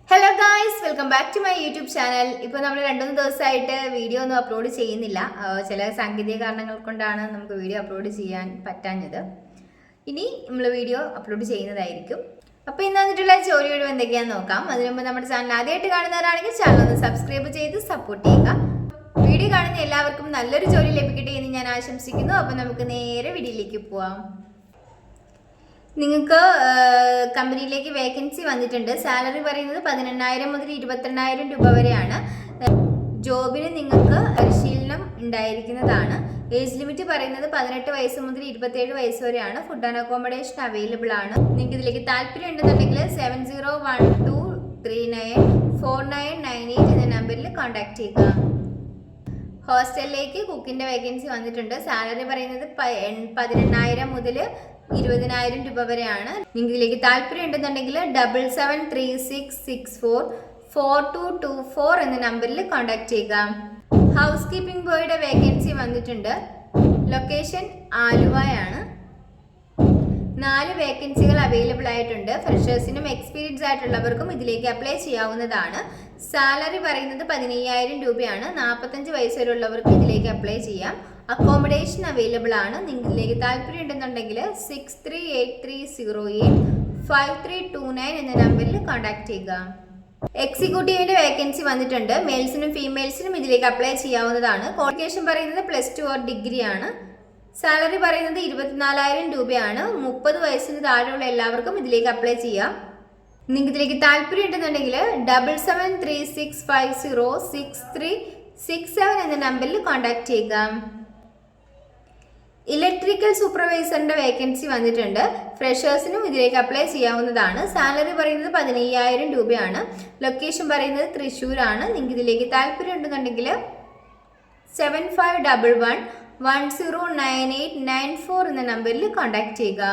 Hello guys, welcome back to my YouTube channel. ഇപ്പോൾ നമ്മൾ 2-3 ദിവസമായിട്ട് വീഡിയോ ഒന്നും അപ്ലോഡ് ചെയ്യുന്നില്ല. ചില സാങ്കേതിക കാരണങ്ങൾ കൊണ്ടാണ് നമുക്ക് വീഡിയോ അപ്ലോഡ് ചെയ്യാൻ പറ്റാഞ്ഞത്. ഇനി നമ്മൾ വീഡിയോ അപ്ലോഡ് ചെയ്യുന്നതായിരിക്കും. അപ്പോൾ ഇന്ന് വന്നിട്ടുള്ള ജോലി ഒഴിവ് എന്തൊക്കെയാണെന്ന് നോക്കാം. അതിനു മുമ്പ് നമ്മുടെ ചാനൽ ആദ്യമായിട്ട് കാണുന്നവരാണെങ്കിൽ ചാനൽ ഒന്ന് സബ്സ്ക്രൈബ് ചെയ്ത് സപ്പോർട്ട് ചെയ്യുക. വീഡിയോ കാണുന്ന എല്ലാവർക്കും നല്ലൊരു ജോലി ലഭിക്കട്ടെ എന്ന് ഞാൻ ആശംസിക്കുന്നു. അപ്പോൾ നമുക്ക് നേരെ വീഡിയോയിലേക്ക് പോവാം. നിങ്ങൾക്ക് കമ്പനിയിലേക്ക് വേക്കൻസി വന്നിട്ടുണ്ട്. സാലറി പറയുന്നത് 18,000 മുതൽ 22,000 രൂപ വരെയാണ്. ജോബിന് നിങ്ങൾക്ക് പരിശീലനം ഉണ്ടായിരിക്കുന്നതാണ്. ഏജ് ലിമിറ്റ് പറയുന്നത് 18 വയസ്സ് മുതൽ 27 വയസ്സ് വരെയാണ്. ഫുഡ് ആൻഡ് അക്കോമഡേഷൻ അവൈലബിൾ ആണ്. നിങ്ങൾക്ക് ഇതിലേക്ക് താല്പര്യം ഉണ്ടെന്നുണ്ടെങ്കിൽ 7012394998 എന്ന നമ്പറിൽ കോൺടാക്ട് ചെയ്യുക. ഹോസ്റ്റലിലേക്ക് കുക്കിൻ്റെ വേക്കൻസി വന്നിട്ടുണ്ട്. സാലറി പറയുന്നത് 18,000 മുതൽ 20,000 രൂപ വരെയാണ്. നിങ്ങൾക്ക് ഇതിലേക്ക് താല്പര്യം ഉണ്ടെന്നുണ്ടെങ്കിൽ 7736644224 എന്ന നമ്പറിൽ കോൺടാക്ട് ചെയ്യുക. ഹൗസ് കീപ്പിംഗ് ബോയുടെ വേക്കൻസി വന്നിട്ടുണ്ട്. ലൊക്കേഷൻ ആലുവയാണ്. 4 വേക്കൻസികൾ അവൈലബിൾ ആയിട്ടുണ്ട്. ഫ്രഷേഴ്സിനും എക്സ്പീരിയൻസ് ആയിട്ടുള്ളവർക്കും ഇതിലേക്ക് അപ്ലൈ ചെയ്യാവുന്നതാണ്. സാലറി പറയുന്നത് 15,000 രൂപയാണ്. 45 വയസ്സ് വരെയുള്ളവർക്ക് ഇതിലേക്ക് അപ്ലൈ ചെയ്യാം. അക്കോമഡേഷൻ അവൈലബിൾ ആണ്. നിങ്ങൾക്ക് ഇതിലേക്ക് താല്പര്യം ഉണ്ടെന്നുണ്ടെങ്കിൽ 6383085329 എന്ന നമ്പറിൽ കോൺടാക്ട് ചെയ്യുക. എക്സിക്യൂട്ടീവിന്റെ വേക്കൻസി വന്നിട്ടുണ്ട്. മെയിൽസിനും ഫീമെയിൽസിനും ഇതിലേക്ക് അപ്ലൈ ചെയ്യാവുന്നതാണ്. ക്വാളിഫിക്കേഷൻ പറയുന്നത് +2 ഓർ ഡിഗ്രി ആണ്. സാലറി പറയുന്നത് 24,000 രൂപയാണ്. 30 വയസ്സിന് താഴെയുള്ള എല്ലാവർക്കും ഇതിലേക്ക് അപ്ലൈ ചെയ്യാം. നിങ്ങൾക്ക് ഇതിലേക്ക് താല്പര്യം ഉണ്ടെന്നുണ്ടെങ്കിൽ 7736506367 എന്ന നമ്പറിൽ കോൺടാക്ട് ചെയ്യുക. ഇലക്ട്രിക്കൽ സൂപ്പർവൈസറിന്റെ വേക്കൻസി വന്നിട്ടുണ്ട്. ഫ്രഷേഴ്സിനും ഇതിലേക്ക് അപ്ലൈ ചെയ്യാവുന്നതാണ്. സാലറി പറയുന്നത് 15,000 രൂപയാണ്. ലൊക്കേഷൻ പറയുന്നത് തൃശ്ശൂരാണ്. നിങ്ങൾക്ക് ഇതിലേക്ക് താല്പര്യം ഉണ്ടെന്നുണ്ടെങ്കിൽ 7511109894 എന്ന നമ്പറിൽ കോൺടാക്ട് ചെയ്യുക.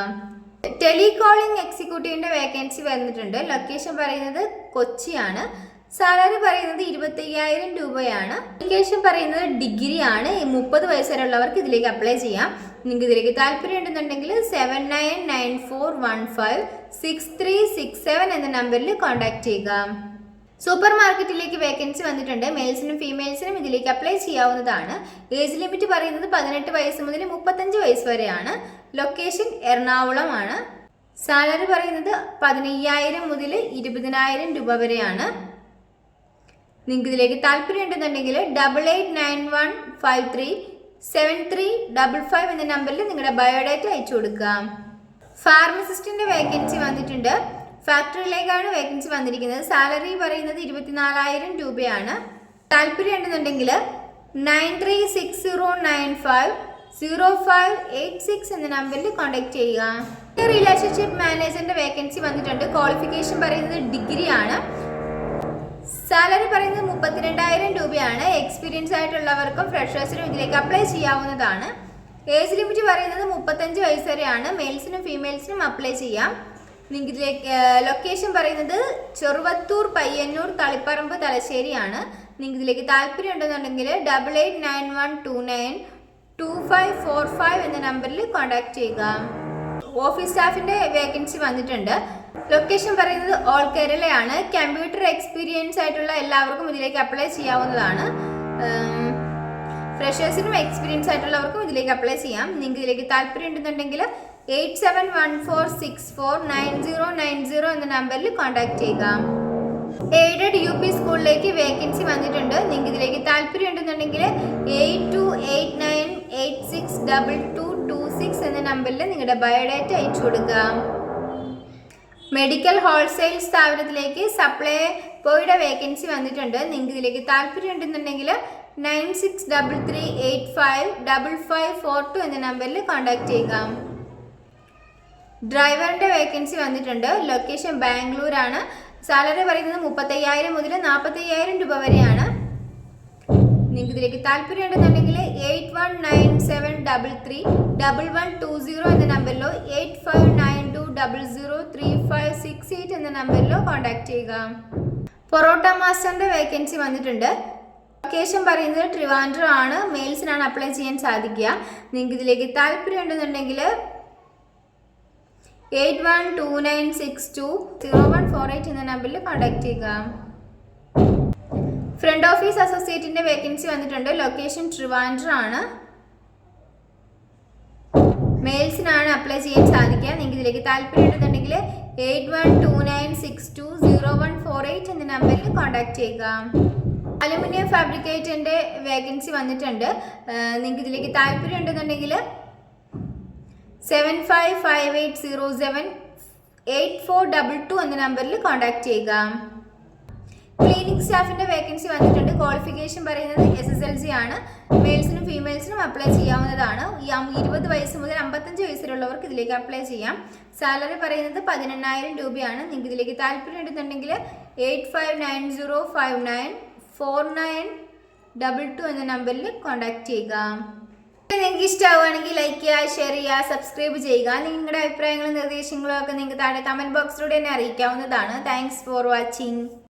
ടെലികോളിംഗ് എക്സിക്യൂട്ടീവിന്റെ വേക്കൻസി വന്നിട്ടുണ്ട്. ലൊക്കേഷൻ പറയുന്നത് കൊച്ചിയാണ്. സാലറി പറയുന്നത് 25,000 രൂപയാണ്. എഡ്യൂക്കേഷൻ പറയുന്നത് ഡിഗ്രി ആണ്. 30 വയസ്സ് വരെയുള്ളവർക്ക് ഇതിലേക്ക് അപ്ലൈ ചെയ്യാം. നിങ്ങൾക്ക് ഇതിലേക്ക് താല്പര്യം ഉണ്ടെന്നുണ്ടെങ്കിൽ 7994156367 എന്ന നമ്പറിൽ കോൺടാക്ട് ചെയ്യുക. സൂപ്പർ മാർക്കറ്റിലേക്ക് വേക്കൻസി വന്നിട്ടുണ്ട്. മെയിൽസിനും ഫീമെയിൽസിനും ഇതിലേക്ക് അപ്ലൈ ചെയ്യാവുന്നതാണ്. ഏജ് ലിമിറ്റ് പറയുന്നത് 18 വയസ്സ് മുതൽ 35 വയസ്സ് വരെയാണ്. ലൊക്കേഷൻ എറണാകുളമാണ്. സാലറി പറയുന്നത് 15,000 മുതൽ 20,000 രൂപ വരെയാണ്. നിങ്ങൾക്ക് ഇതിലേക്ക് താല്പര്യം ഉണ്ടെന്നുണ്ടെങ്കിൽ 8891537355 എന്ന നമ്പറിൽ നിങ്ങളുടെ ബയോഡേറ്റ അയച്ചു കൊടുക്കുക. ഫാർമസിസ്റ്റിന്റെ വേക്കൻസി വന്നിട്ടുണ്ട്. ഫാക്ടറിയിലേക്കാണ് വേക്കൻസി വന്നിരിക്കുന്നത്. സാലറി പറയുന്നത് 24,000 രൂപയാണ്. താല്പര്യം ഉണ്ടെന്നുണ്ടെങ്കിൽ 9360950586 എന്ന നമ്പറിൽ കോൺടാക്ട് ചെയ്യുക. റിലേഷൻഷിപ്പ് മാനേജറിന്റെ വേക്കൻസി വന്നിട്ടുണ്ട്. ക്വാളിഫിക്കേഷൻ പറയുന്നത് ഡിഗ്രി ആണ്. സാലറി പറയുന്നത് 32,000 രൂപയാണ്. എക്സ്പീരിയൻസ് ആയിട്ടുള്ളവർക്കും ഫ്രഷേഴ്സിനും ഇതിലേക്ക് അപ്ലൈ ചെയ്യാവുന്നതാണ്. ഏജ് ലിമിറ്റ് പറയുന്നത് 35 വയസ്സ് വരെയാണ്. മെയിൽസിനും ഫീമെയിൽസിനും അപ്ലൈ ചെയ്യാം. നിങ്ങൾക്ക് ഇതിലേക്ക് ലൊക്കേഷൻ പറയുന്നത് ചെറുവത്തൂർ, പയ്യന്നൂർ, തളിപ്പറമ്പ്, തലശ്ശേരിയാണ്. നിങ്ങൾക്ക് ഇതിലേക്ക് താല്പര്യം ഉണ്ടെന്നുണ്ടെങ്കിൽ 8891292545 എന്ന നമ്പറിൽ കോൺടാക്ട് ചെയ്യുക. ഓഫീസ് സ്റ്റാഫിന്റെ വേക്കൻസി വന്നിട്ടുണ്ട്. ലൊക്കേഷൻ പറയുന്നത് ഓൾ കേരളയാണ്. കമ്പ്യൂട്ടർ എക്സ്പീരിയൻസ് ആയിട്ടുള്ള എല്ലാവർക്കും ഇതിലേക്ക് അപ്ലൈ ചെയ്യാവുന്നതാണ്. ഫ്രഷേഴ്സിനും എക്സ്പീരിയൻസ് ആയിട്ടുള്ളവർക്കും ഇതിലേക്ക് അപ്ലൈ ചെയ്യാം. നിങ്ങൾക്ക് ഇതിലേക്ക് താല്പര്യം ഉണ്ടെന്നുണ്ടെങ്കിൽ 8714649090 എന്ന നമ്പറിൽ കോൺടാക്ട് ചെയ്യുക. എയ്ഡഡ് UP സ്കൂളിലേക്ക് വേക്കൻസി വന്നിട്ടുണ്ട്. നിങ്ങൾക്ക് ഇതിലേക്ക് താല്പര്യം ഉണ്ടെന്നുണ്ടെങ്കിൽ 8289862226 എന്ന നമ്പറിൽ നിങ്ങളുടെ ബയോഡേറ്റ അയച്ചു കൊടുക്കുക. മെഡിക്കൽ ഹോൾസെയിൽ സ്ഥാപനത്തിലേക്ക് സപ്ലൈ ബോയുടെ വേക്കൻസി വന്നിട്ടുണ്ട്. നിങ്ങൾക്ക് ഇതിലേക്ക് താല്പര്യം ഉണ്ടെന്നുണ്ടെങ്കിൽ 9633855542 എന്ന നമ്പറിൽ കോൺടാക്ട് ചെയ്യുക. ഡ്രൈവറിന്റെ വേക്കൻസി വന്നിട്ടുണ്ട്. ലൊക്കേഷൻ ബാംഗ്ലൂരാണ്. സാലറി പറയുന്നത് 35,000 മുതൽ 45,000 രൂപ വരെയാണ്. നിങ്ങൾക്ക് ഇതിലേക്ക് താല്പര്യം ഉണ്ടെന്നുണ്ടെങ്കിൽ 8197331120 എന്ന നമ്പറിലോ 8592003568 എന്ന നമ്പറിലോ കോൺടാക്ട് ചെയ്യുക. പൊറോട്ട മാസ്റ്ററിന്റെ വേക്കൻസി വന്നിട്ടുണ്ട്. ലൊക്കേഷൻ പറയുന്നത് ട്രിവാൻഡ്രം ആണ്. മെയിൽസിനാണ് അപ്ലൈ ചെയ്യാൻ സാധിക്കുക. നിങ്ങൾക്ക് ഇതിലേക്ക് താല്പര്യം ഉണ്ടെന്നുണ്ടെങ്കിൽ 8129620148 എന്ന നമ്പറിൽ കോൺടാക്ട് ചെയ്യുക. ഫ്രണ്ട് ഓഫീസ് അസോസിയേറ്റിന്റെ വേക്കൻസി വന്നിട്ടുണ്ട്. ലൊക്കേഷൻ ട്രിവാൻഡ്രം ആണ്. മെയിൽസിനാണ് അപ്ലൈ ചെയ്യാൻ സാധിക്കുക. നിങ്ങൾക്ക് ഇതിലേക്ക് താല്പര്യമുണ്ടെന്നുണ്ടെങ്കിൽ 8129620148 എന്ന നമ്പറിൽ കോൺടാക്ട് ചെയ്യുക. അലുമിനിയം ഫാബ്രിക്കേറ്ററിന്റെ വേക്കൻസി വന്നിട്ടുണ്ട്. നിങ്ങൾക്ക് ഇതിലേക്ക് താല്പര്യം ഉണ്ടെന്നുണ്ടെങ്കിൽ 7558078422 എന്ന നമ്പറിൽ കോൺടാക്ട് ചെയ്യുക. ക്ലീനിങ് സ്റ്റാഫിന്റെ വേക്കൻസി വന്നിട്ടുണ്ട്. ക്വാളിഫിക്കേഷൻ പറയുന്നത് SSLC ആണ്. മെയിൽസിനും ഫീമെയിൽസിനും അപ്ലൈ ചെയ്യാവുന്നതാണ്. 20 വയസ്സ് മുതൽ 55 വയസ്സിലുള്ളവർക്ക് ഇതിലേക്ക് അപ്ലൈ ചെയ്യാം. സാലറി പറയുന്നത് 18,000 രൂപയാണ്. നിങ്ങൾക്ക് ഇതിലേക്ക് താല്പര്യം ഉണ്ടെന്നുണ്ടെങ്കിൽ 8590594922 എന്ന നമ്പറിൽ കോൺടാക്ട് ചെയ്യുക. നിങ്ങൾക്ക് ഇഷ്ടമാവുകയാണെങ്കിൽ ലൈക്ക് ചെയ്യുക, ഷെയർ ചെയ്യുക, സബ്സ്ക്രൈബ് ചെയ്യുക. നിങ്ങളുടെ അഭിപ്രായങ്ങളും നിർദ്ദേശങ്ങളും ഒക്കെ നിങ്ങൾക്ക് താഴെ കമന്റ് ബോക്സിലൂടെ തന്നെ അറിയിക്കാവുന്നതാണ്. Thanks for watching.